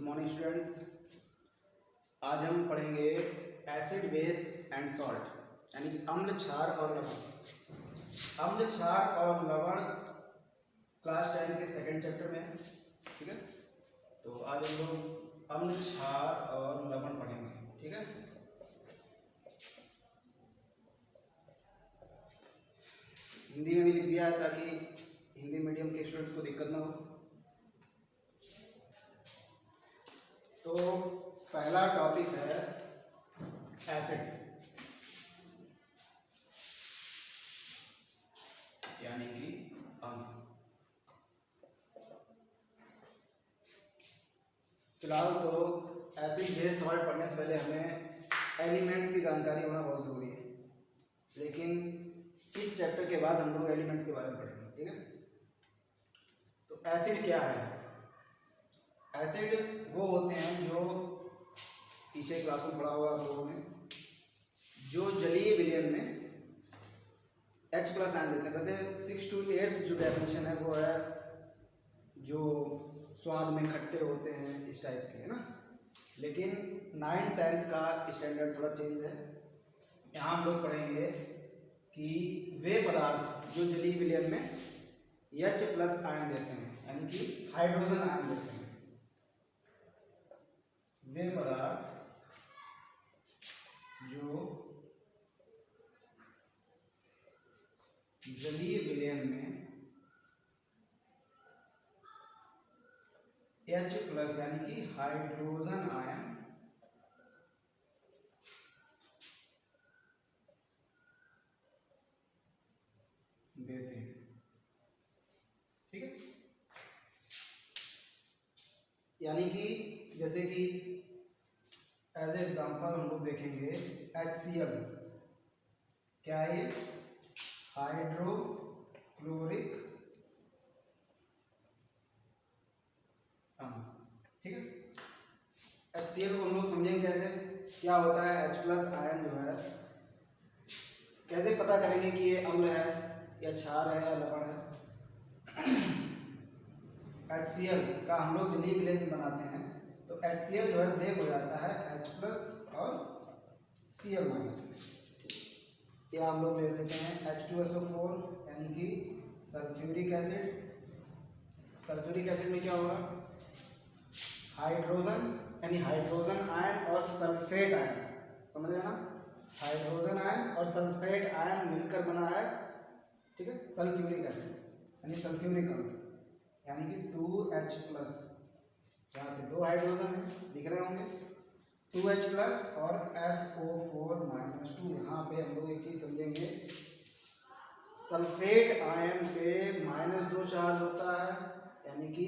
Morning students. आज हम पढ़ेंगे एसिड बेस एंड सॉल्ट यानी कि अम्ल क्षार और लवण। अम्ल क्षार और लवण क्लास 10 के सेकंड चैप्टर में है, ठीक है। तो आज हम लोग अम्ल क्षार और लवण पढ़ेंगे, ठीक है। हिंदी में भी लिख दिया है ताकि हिंदी मीडियम के स्टूडेंट्स को दिक्कत ना हो। तो पहला टॉपिक है एसिड यानी कि अम्ल। फिलहाल तो एसिड बेस सॉल्ट पढ़ने से पहले हमें एलिमेंट्स की जानकारी होना बहुत ज़रूरी है, लेकिन इस चैप्टर के बाद हम लोग एलिमेंट्स के बारे में पढ़ेंगे, ठीक है। तो एसिड क्या है? एसिड वो होते हैं जो पीछे क्लास में पढ़ा हुआ आप लोगों ने, जो जलीय विलयन में H+ आयन देते हैं। वैसे 6 to 8 जो डेफिनेशन है वो है जो स्वाद में खट्टे होते हैं, इस टाइप के, है ना। लेकिन 9-10 का स्टैंडर्ड थोड़ा चेंज है। यहाँ हम लोग पढ़ेंगे कि वे पदार्थ जो जलीय विलयन में H+ आयन देते हैं यानी कि हाइड्रोजन आयन देते हैं, वे पदार्थ जो जलीय विलयन में H+ यानी कि हाइड्रोजन आयन देते हैं, ठीक है। यानी कि जैसे कि एज एग्जांपल हम लोग देखेंगे HCl, क्या है ये? हाइड्रोक्लोरिक अम्ल, ठीक है। HCl को हम लोग समझेंगे कैसे, क्या होता है H+ आयन जो है, कैसे पता करेंगे कि ये अम्ल है या क्षार है या लवण है। HCl का हम लोग जलीय विलयन बनाते हैं तो HCl जो है ब्रेक हो जाता है H+ और Cl-। या हम लोग ले लेते हैं H2SO4 यानी कि सल्फ्यूरिक एसिड। सल्फ्यूरिक एसिड में क्या होगा? हाइड्रोजन यानी हाइड्रोजन आयन और सल्फेट आयन, समझ रहे ना। हाइड्रोजन आयन और सल्फेट आयन मिलकर बना है, ठीक है, सल्फ्यूरिक एसिड यानी सल्फ्यूरिक अम्ल, यानी कि 2H+। यहाँ पे 2 हाइड्रोजन है, दिख रहे होंगे, 2H+ और SO4-2। यहाँ पे हम लोग एक चीज समझेंगे, सल्फेट आयन पे -2 चार्ज होता है यानी कि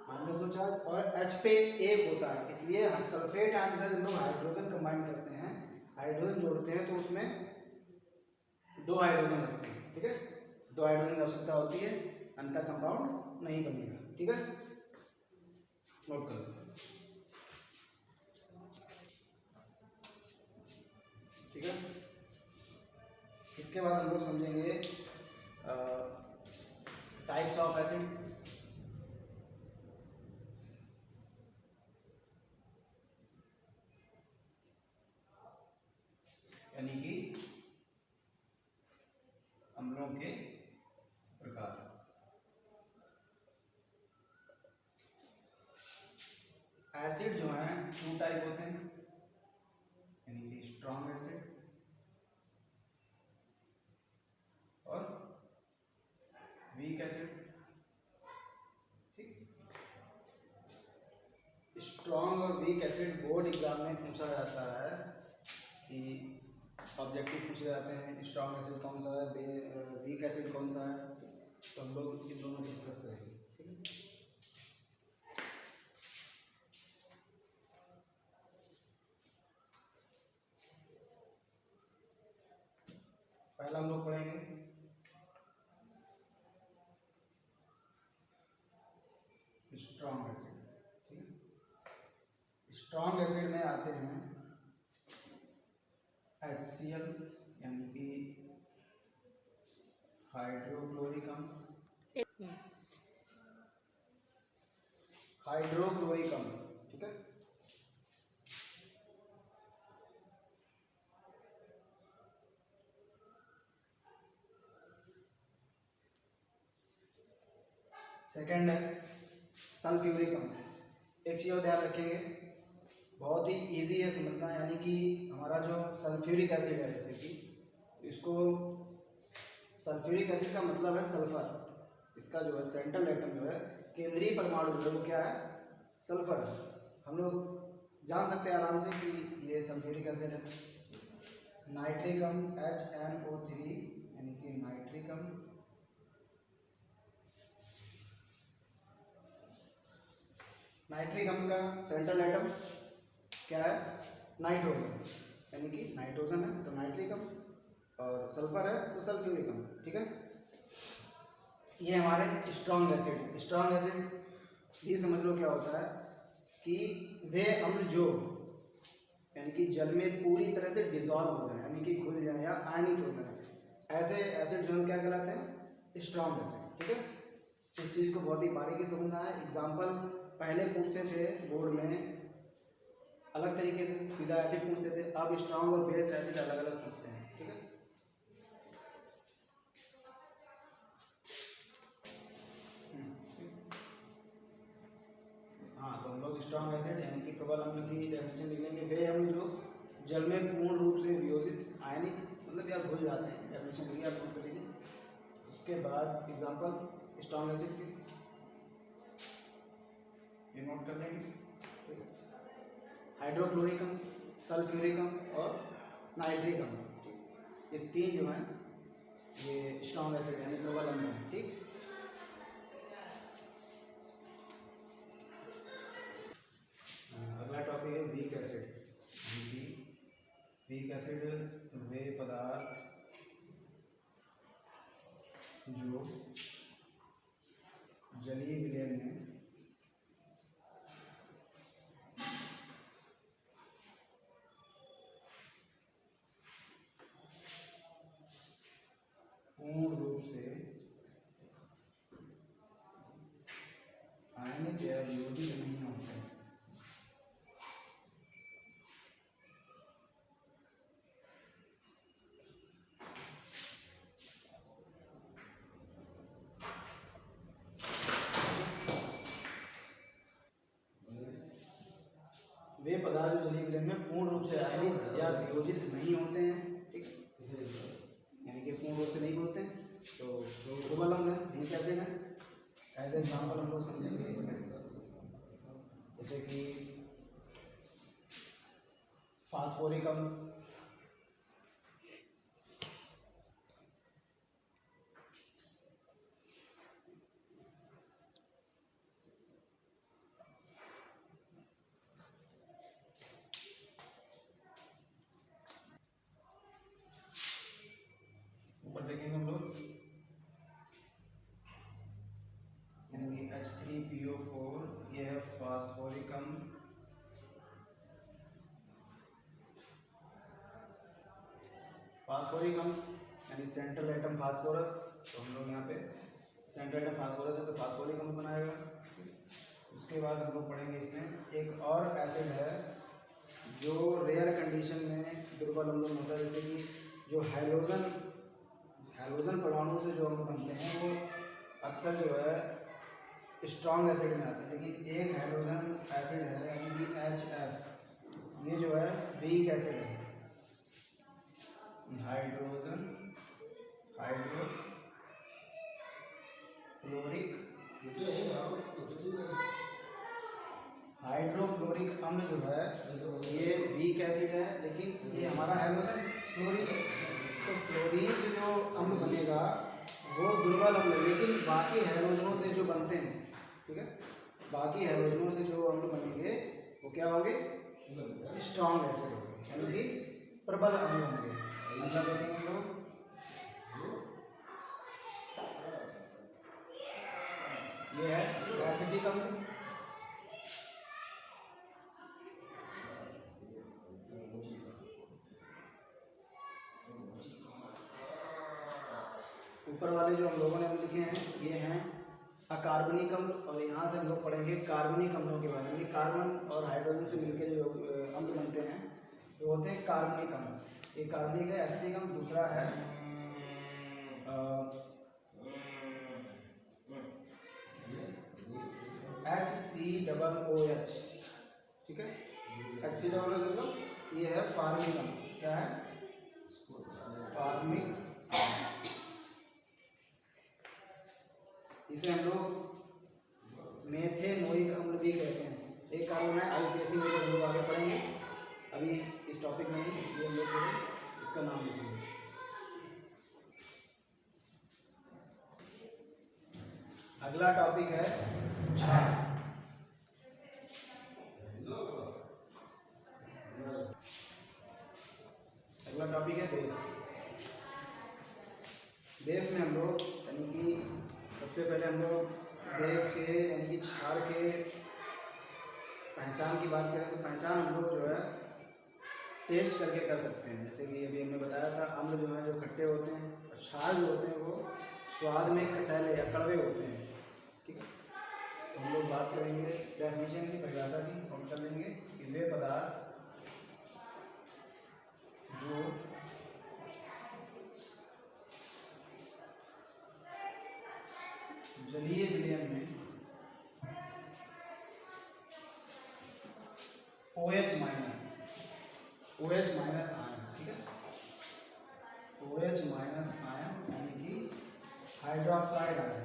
-2 चार्ज, और H पे 1 होता है। इसलिए सल्फेट आयन से हम लोग हाइड्रोजन कंबाइन करते हैं, हाइड्रोजन जोड़ते हैं तो उसमें 2 हाइड्रोजन लगते हैं, ठीक है। 2 हाइड्रोजन की आवश्यकता होती है, अंतर कंपाउंड नहीं बनेगा, ठीक है। नोट कर लो, ठीक है। इसके बाद हम लोग समझेंगे टाइप्स ऑफ एसिड। यानी कि अम्लों के प्रकार। एसिड जो हैं 2 टाइप होते हैं, यानी कि स्ट्रॉन्ग एसिड और वीक एसिड, ठीक। स्ट्रॉन्ग और वीक एसिड बोर्ड एग्जाम में पूछा जाता है कि ऑब्जेक्टिव पूछे जाते हैं, स्ट्रॉन्ग एसिड कौन सा है, वीक एसिड कौन सा है। तो हम लोग इन दोनों डिस्कस करेंगे, ठीक है। पहला हम लोग पढ़ेंगे स्ट्रॉन्ग एसिड, ठीक है। स्ट्रॉन्ग एसिड में आते हैं HCl यानी कि हाइड्रोक्लोरिक अम्ल, हाइड्रोक्लोरिक अम्ल ठीक है। सेकेंड है सल्फ्यूरिक अम्ल। एक चीज़ और ध्यान रखेंगे, बहुत ही इजी है समझना, यानी कि हमारा जो सल्फ्यूरिक एसिड है, जैसे कि इसको सल्फ्यूरिक एसिड का मतलब है सल्फर। इसका जो है सेंट्रल एटम जो है, केंद्रीय परमाणु जो है वो क्या है, सल्फर है। हम लोग जान सकते हैं आराम से कि ये सल्फ्यूरिक एसिड है। नाइट्रिक अम्ल HNO3 यानी कि नाइट्रिक अम्ल, नाइट्रिक अम्ल का सेंट्रल एटम क्या है, नाइट्रोजन, यानी कि नाइट्रोजन है तो नाइट्रिक अम्ल, और सल्फर है तो सल्फ्यूरिक अम्ल। ठीक है, ये हमारे स्ट्रॉन्ग एसिड। स्ट्रॉन्ग एसिड ये समझ लो क्या होता है कि वे अम्ल जो यानी कि जल में पूरी तरह से डिजॉल्व हो जाए, यानी कि घुल जाए या आयनित हो जाए, ऐसे एसिड जो हम क्या कहलाते हैं, स्ट्रॉन्ग एसिड। ठीक है, इस चीज़ को बहुत ही बारीकी से समझना है। एग्जाम्पल पहले पूछते थे बोर्ड में अलग तरीके से, सीधा एसिड पूछते थे, अब स्ट्रॉन्ग और बेस एसिड अलग अलग पूछते हैं। ठीक है, हाँ, तो हम लोग स्ट्रॉन्ग एसिड यानी कि प्रबल अम्ल की डेफिनेशन लिखेंगे, वे अम्ल जो जल में पूर्ण रूप से वियोजित आयनित मतलब या घुल जाते हैं, डेफिनेशन लिखिए आप नोट कर लीजिए। उसके बाद एग्जाम्पल स्ट्रॉन्ग एसिड के ये नोट कर लेंगे, हाइड्रोक्लोरिक अम्ल, सल्फ्यूरिक अम्ल और नाइट्रिक अम्ल। ये तीन जो हैं ये स्ट्रॉन्ग एसिड यानी प्रबल अम्ल हैं। ठीक, अगला टॉपिक है वीक एसिड। वीक एसिड वे पदार्थ जो जलीय विलयन में पूर्ण रूप से आयनित या वियोजित नहीं होते हैं। वे पदार्थ जो जलीय विलयन में पूर्ण रूप से आयनित या वियोजित नहीं होते हैं। ठीक, यानी कि पूर्ण रूप से नहीं होते हैं तो प्रबल अम्ल है, वीक एसिड है। एज एग्जाम्पल हम लोग समझेंगे इसमें, जैसे कि फास्फोरिक अम्ल, ऊपर देखेंगे हम लोग, यानी कि H3PO4 ये है फास्फोरिक अम्ल। फास्फोरिक अम्ल यानी सेंट्रल एटम फास्फोरस, तो हम लोग यहाँ पे सेंट्रल एटम फास्फोरस है तो फास्फोरिक अम्ल बनाएगा। उसके बाद हम लोग पढ़ेंगे इसमें एक और एसिड है जो रेयर कंडीशन में दुर्बल अम्ल होता है, जैसे कि जो हैलोजन परमाणु से जो अम्ल बनते हैं वो अक्सर जो है स्ट्रॉन्ग एसिड में आते हैं, लेकिन एक हैलोजन एसिड है यानी कि HF, ये जो है वीक एसिड है। हाइड्रोफ्लोरिक अम्ल जो है ये वीक एसिड है, लेकिन ये हमारा हैलोजन फ्लोरिक है, तो फ्लोरीन से जो अम्ल बनेगा वो दुर्बल अम्ल है, लेकिन बाकी हैलोजनों से जो बनते हैं, ठीक है, बाकी हैलोजनों से जो अम्ल बनेंगे वो क्या होंगे, स्ट्रॉन्ग एसिड होंगे, यानी कि प्रबल अम्ल होंगे। मतलब देखेंगे हम लोग, ये है एसिडिक अम्ल, ऊपर वाले जो हम लोगों ने लिखे हैं ये हैं अकार्बनिक अम्ल, और यहाँ से हम लोग पढ़ेंगे कार्बनिक अम्लों के बारे में। कार्बन और हाइड्रोजन से मिलकर जो अम्ल बनते हैं वो होते हैं कार्बनिक अम्ल। एक कार्बनिक है एसिटिक अम्ल, दूसरा है HCOOH, ठीक है। HCOOH मतलब ये है फार्मिक अम्ल। क्या है? फार्मिक। इसे हम लोग मेथेनोइक अम्ल भी कहते हैं। एक कार्बन है IUPAC में, हम लोग आगे पढ़ेंगे, अभी इस टॉपिक में नहीं, इसलिए हम लोग इसका नाम लिखेंगे। अगला टॉपिक है क्षार। अगला टॉपिक है बेस। बेस में हम लोग यानी कि सबसे पहले हम लोग बेस के यानी कि क्षार के पहचान की बात करें तो पहचान हम लोग जो है टेस्ट करके कर सकते हैं। जैसे कि अभी हमने बताया था, अम्ल जो है जो खट्टे होते हैं, और क्षार जो होते हैं वो स्वाद में कसैले या कड़वे होते हैं, ठीक है। तो हम लोग बात करेंगे डेफिनेशन की, परिभाषा की, नोट कर लेंगे कि वे पदार्थ जो जलीय विलयन में OH माइनस आयन, ठीक है, OH माइनस आयन यानी कि हाइड्रोक्साइड आयन,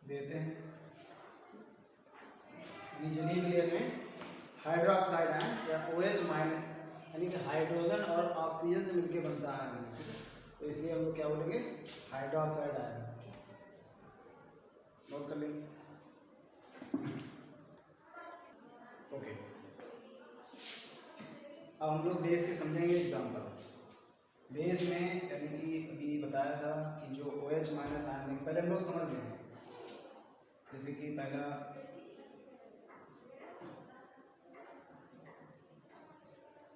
देते हैं। जलीय विलयन में हाइड्रोक्साइड आयन या OH माइनस यानी कि हाइड्रोजन और ऑक्सीजन से मिलकर बनता है, तो इसलिए हम लोग क्या बोलेंगे? Hydroxide ion. नोट कर लेंगे। ओके, अब हम लोग बेस के समझेंगे एग्जाम्पल। बेस में यानी कि अभी बताया था कि जो OH माइनस आयन, पहले हम लोग समझ लें। जैसे कि पहला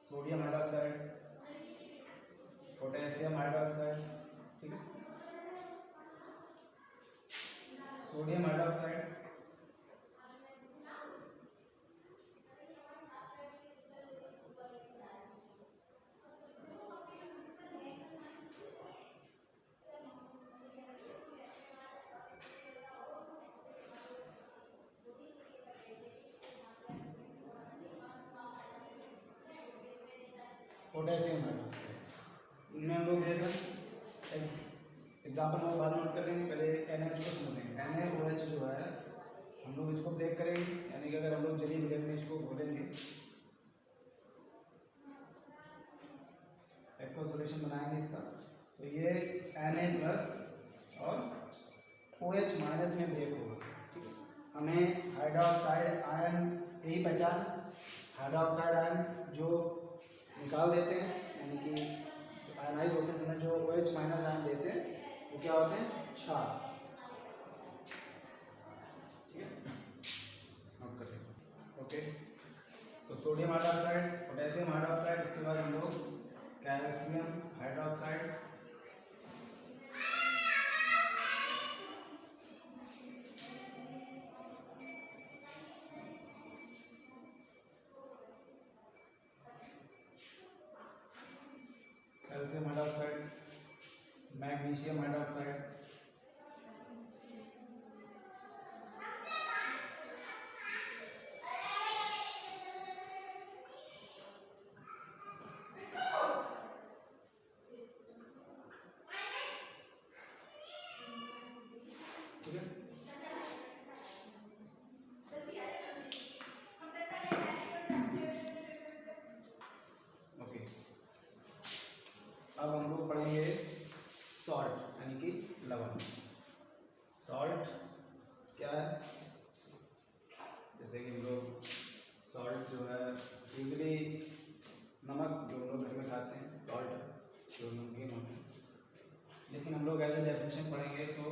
सोडियम हाइड्रोक्साइड, पोटेशियम हाइड्रोक्साइड, ठीक है, सोडियम हाइड्रोक्साइड, पोटेशियम हाइड्रोक्साइड। इनमें हम लोग देख एग्जाम्पल में बाद में नोट कर लेंगे, पहले NaOH को समझेंगे। NaOH जो है हम लोग इसको ब्रेक करेंगे, यानी कि अगर हम लोग जलीय विलयन में इसको घोलेंगे, एक्वा सॉल्यूशन बनाएंगे इसका, तो ये Na प्लस और OH माइनस में ब्रेक होगा, ठीक है। हमें हाइड्रोक्साइड आयन यही पहचान, हाइड्रोक्साइड आयन जो निकाल देते हैं, यानी कि जो आयनाइज होते हैं समय जो OH माइनस आयन देते हैं वो क्या होते हैं? क्षार, ठीक है, नोट करते हैं। ओके, तो सोडियम हाइड्रोक्साइड, पोटेशियम हाइड्रोक्साइड, उसके बाद हम लोग calcium hydroxide, calcium hydroxide, magnesium hydroxide, ठीक है। ओके, अब हम लोग पढ़ेंगे सॉल्ट यानी कि लवण। सॉल्ट क्या है? जैसे कि हम लोग सॉल्ट जो है यूजली नमक जो हम लोग घर में खाते हैं, सॉल्ट जो नमकीन होते हैं, लेकिन हम लोग एज ए डेफिनेशन पढ़ेंगे तो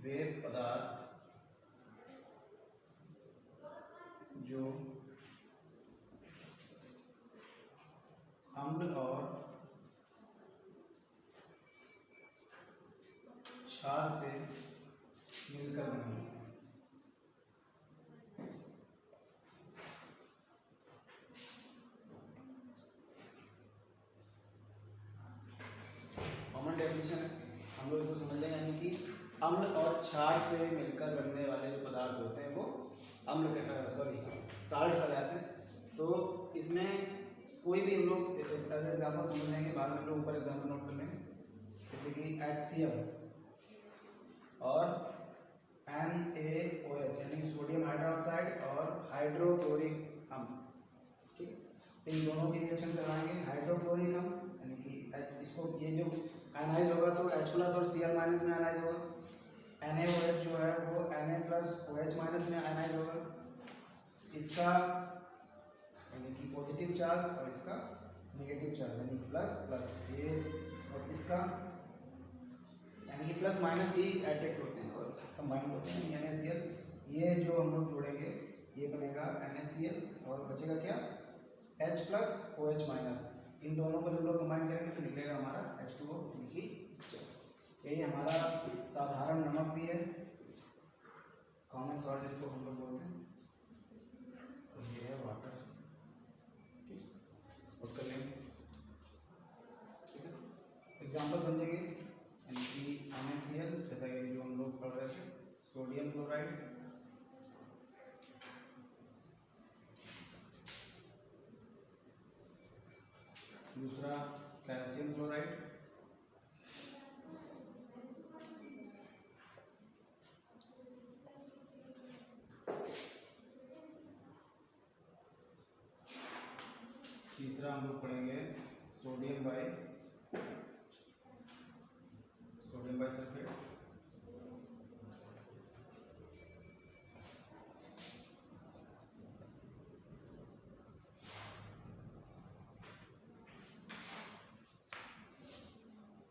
वे पदार्थ जो अम्ल और क्षार से मिलकर बनी है। कॉमन डेफिनेशन है, हम लोग इसको समझ लें, यानी कि अम्ल और क्षार से मिलकर बनने वाले जो पदार्थ होते हैं वो अम्ल साल्ट कहलाते हैं। तो इसमें कोई भी हम लोग एज एग्जाम्पल समझ लेंगे, बाद में हम लोग ऊपर एग्जाम्पल नोट कर लेंगे, जैसे कि HCl और NaOH यानी सोडियम हाइड्रोक्साइड और हाइड्रोक्लोरिक अम्ल। ठीक है, इन दोनों की रिएक्शन करवाएंगे। हाइड्रोक्लोरिक अम्ल यानी कि इसको ये जो आयनाइज होगा तो H+ और Cl- में आयनाइज होगा। NaOH जो है वो Na+OH- में आयनाइज होगा। इसका यानी कि पॉजिटिव चार्ज और इसका नेगेटिव चार्ज यानी प्लस प्लस ये, और इसका यानी कि प्लस माइनस ही अट्रैक्ट होते हैं और कंबाइन होते हैं NaCl। ये जो हम लोग जोड़ेंगे ये बनेगा NaCl और बचेगा क्या H+OH-। इन दोनों को जब लोग कंबाइन करेंगे तो निकलेगा हमारा H2O यानी कि यही हमारा साधारण नमक भी है, कॉमन सॉल्ट इसको हम लोग बोलते हैं। तो ये है वाटर। ठीक, नोट कर लेंगे। ठीक है, एग्जाम्पल समझेंगे, यानी कि NaCl जैसा कि जो हम लोग पढ़ रहे थे, सोडियम क्लोराइड, दूसरा कैल्शियम क्लोराइड, तीसरा हम लोग पढ़ेंगे सोडियम बाइसल्फेट,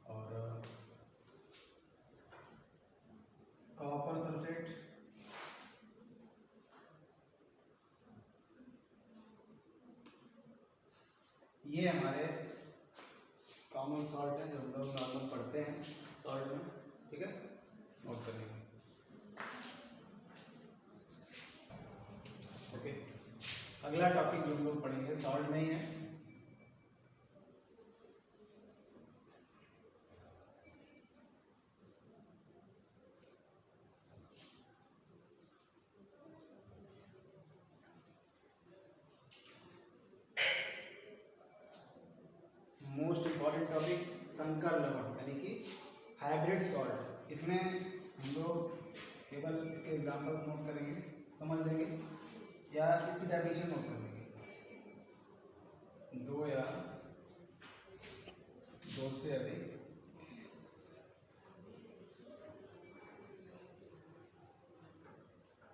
और कॉपर सल्फेट, ये हमारे कॉमन सॉल्ट है जो हम लोग नॉर्मल पढ़ते हैं सॉल्ट में। ठीक है, नोट कर लेंगे। ओके, अगला टॉपिक जो हम लोग पढ़ेंगे सॉल्ट में ही है। मोस्ट इम्पॉर्टेंट टॉपिक संकर लवण यानी कि हाइब्रिड सॉल्ट। इसमें हम लोग केवल इसके एग्जाम्पल नोट करेंगे, समझ लेंगे, या इसकी डेफिनेशन नोट कर लेंगे। दो या दो से अधिक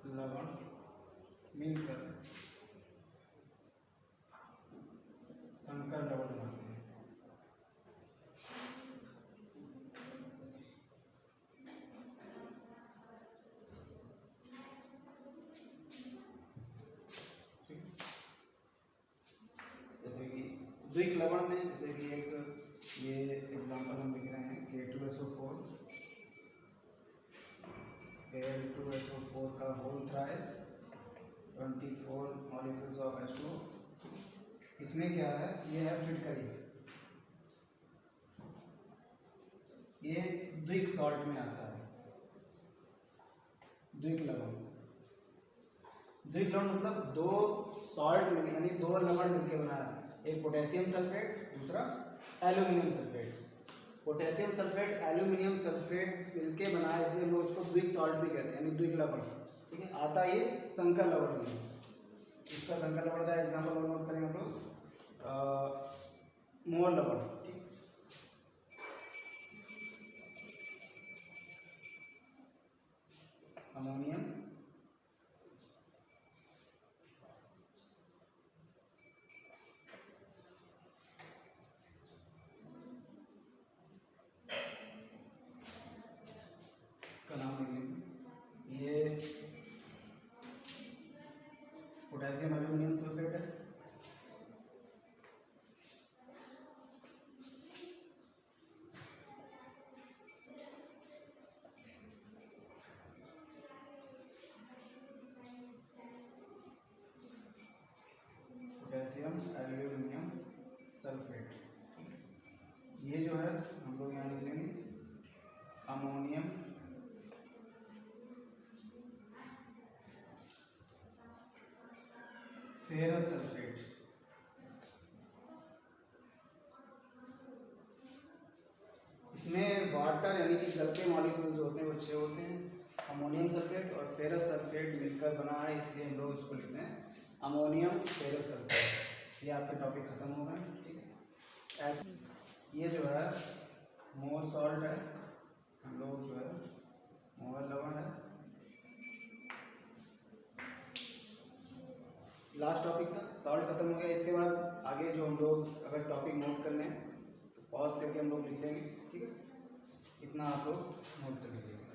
लवण मिलकर संकर लवण बनाते हैं। जैसे कि द्विक लवण में, जैसे कि एक ये एग्जांपल हम लिख रहे हैं K2SO4 Al2SO4 का whole thrice 24 molecules of H2O। इसमें क्या है, ये है फिटकरी, ये द्विक सॉल्ट में आता है। द्विक लवण, द्विक लवण मतलब दो सॉल्ट मिल यानी दो लवण मिलकर बना है, एक पोटेशियम सल्फेट दूसरा aluminium sulphate. Potassium sulphate aluminium sulphate मिलके बना है, इसलिए लोग इसको द्विक सॉल्ट भी कहते हैं यानी द्विक लवण। ठीक है, आता ये संकर लवण में। इसका संकर लवण का एग्जाम्पल नोट करेंगे हम लोग, मोर लवण। ठीक, अमोनियम, इसका नाम लिख लेंगे, ये पोटेशियम एल्यूमिनियम सल्फेट है। Potassium aluminium sulphate. ये जो है हम लोग यहाँ लिख लेंगे अमोनियम फेरस सल्फेट। इसमें वाटर यानी कि जल के मॉलिक्यूल्स होते हैं वो 6 होते हैं। अमोनियम सल्फेट और फेरस सल्फेट मिलकर बना है, इसलिए हम लोग इसको लिखते हैं अमोनियम फेरस सल्फेट। ये आपके टॉपिक खत्म हो गए, ठीक है। ऐसे ये जो है मोर सॉल्ट है, हम लोग जो है मोर लवण है। लास्ट टॉपिक था, सॉल्ट खत्म हो गया। इसके बाद आगे जो हम लोग अगर टॉपिक नोट करने हैं तो पॉज करके हम लोग लिख लेंगे, ठीक है। इतना आप लोग नोट कर लीजिएगा।